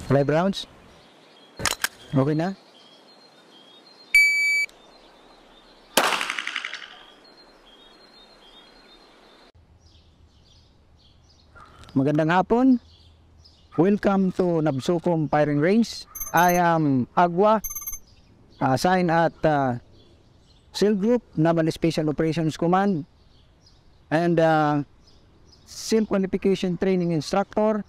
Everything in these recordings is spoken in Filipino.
5 rounds? Okay na? Magandang hapon. Welcome to Nabsukom Firing Range. I am Agua, assigned at SEAL Group, Naval Special Operations Command, and SEAL Qualification Training Instructor.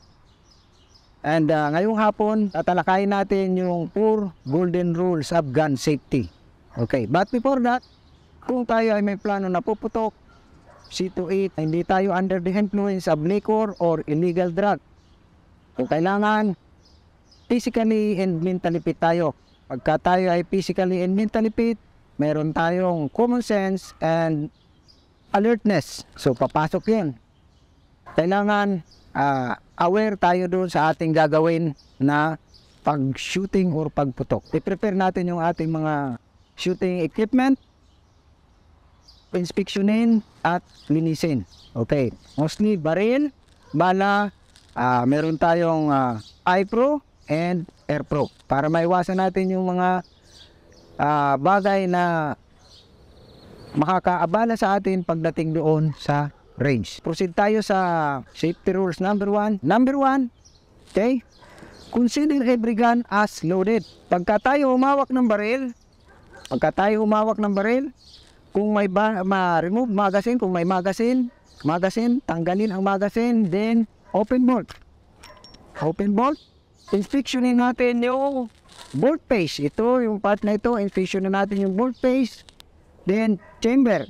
And ngayong hapon, tatalakayin natin yung 4 golden rules of gun safety. Okay, but before that, kung tayo ay may plano na puputok, see to it, hindi tayo under the influence of liquor or illegal drug. Kung kailangan, physically and mentally fit tayo. Pagka tayo ay physically and mentally fit, meron tayong common sense and alertness. So, papasok yun. Kailangan aware tayo doon sa ating gagawin na pag-shooting or pagputok. I-prepare natin yung ating mga shooting equipment, inspeksyonin at linisin. Okay, mostly baril, bala, meron tayong iPro and AirPro para maiwasan natin yung mga bagay na makakaabala sa atin pagdating doon sa range. Proceed tayo sa safety rules number 1. Number 1, okay? Consider every gun as loaded. Pagka tayo humawak ng baril, kung may ma-remove magazine, kung may magazine, tanggalin ang magazine, then open bolt. Open bolt. Inspeksyonin natin yung bolt face. Ito, yung part na ito, inspeksyonin natin yung bolt face. Then, chamber.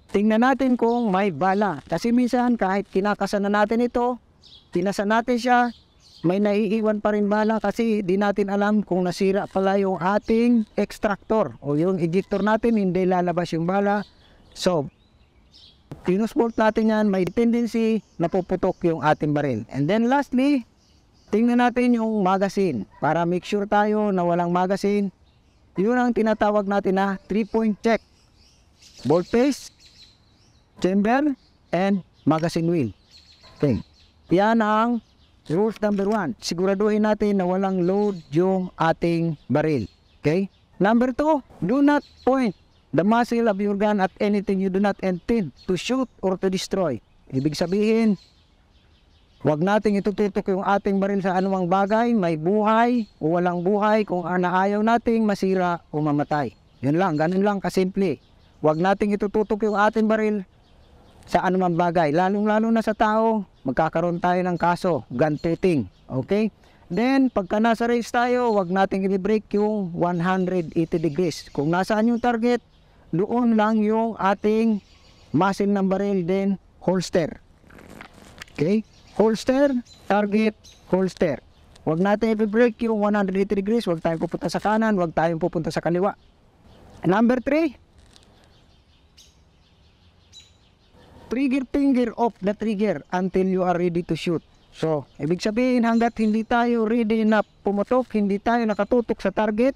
Tingnan natin kung may bala. Kasi minsan, kahit kinakasan na natin ito, tinasan natin siya, may naiiwan pa rin bala kasi di natin alam kung nasira pala yung ating extractor o yung ejector natin, hindi lalabas yung bala. So, pinusbolt natin yan, may tendency na puputok yung ating baril. And then lastly, tingnan natin yung magazine para make sure tayo na walang magazine. Yun ang tinatawag natin na 3-point check. Bolt face, chamber, and magazine wheel. Okay. Yan ang rules number 1. Siguraduhin natin na walang load yung ating baril. Okay? Number 2, do not point the muzzle of your gun at anything you do not intend to shoot or to destroy. Ibig sabihin, huwag nating itututok yung ating baril sa anumang bagay, may buhay o walang buhay, kung ayaw nating masira o mamatay. Yun lang, ganun lang kasimple. Huwag nating itututok yung ating baril sa anumang bagay, lalong-lalo na sa tao, magkakaroon tayo ng kaso, gun toting. Okay? Then, pagka nasa range tayo, huwag nating i-break yung 180 degrees. Kung nasaan yung target, doon lang yung ating muzzle ng baril, then holster. Okay? Holster, target, holster. Huwag natin i-break yung 180 degrees, huwag tayong pupunta sa kanan, huwag tayong pupunta sa kaliwa. Number 3, trigger finger off the trigger until you are ready to shoot. So, ibig sabihin, hanggat hindi tayo ready na pumutok, hindi tayo nakatutok sa target,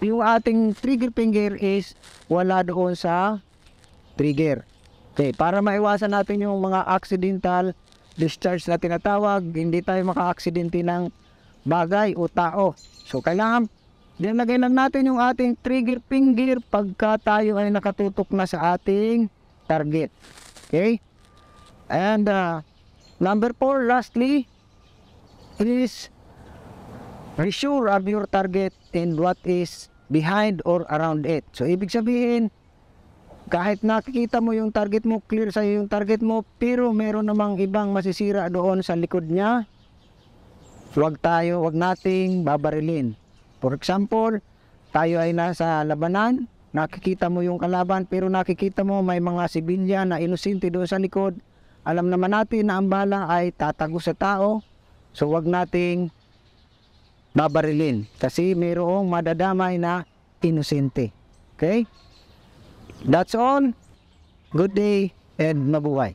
yung ating trigger finger is wala doon sa trigger. Okay, para maiwasan natin yung mga accidental discharge na tinatawag, hindi tayo maka-aksidente ng bagay o tao. So, kailangan dinagay lang natin yung ating trigger finger pagka tayo ay nakatutok na sa ating target. Okay? And number 4, lastly, is reassure of your target and what is behind or around it. So, ibig sabihin, kahit nakikita mo yung target mo, clear sa'yo yung target mo, pero meron namang ibang masisira doon sa likod niya, wag nating babarilin. For example, tayo ay nasa labanan, nakikita mo yung kalaban, pero nakikita mo may mga sibilyan na inosente doon sa likod. Alam naman natin na ang bala ay tatago sa tao, so wag nating babarilin kasi mayroong madadamay na inosente. Okay? That's all. Good day and mabuhay.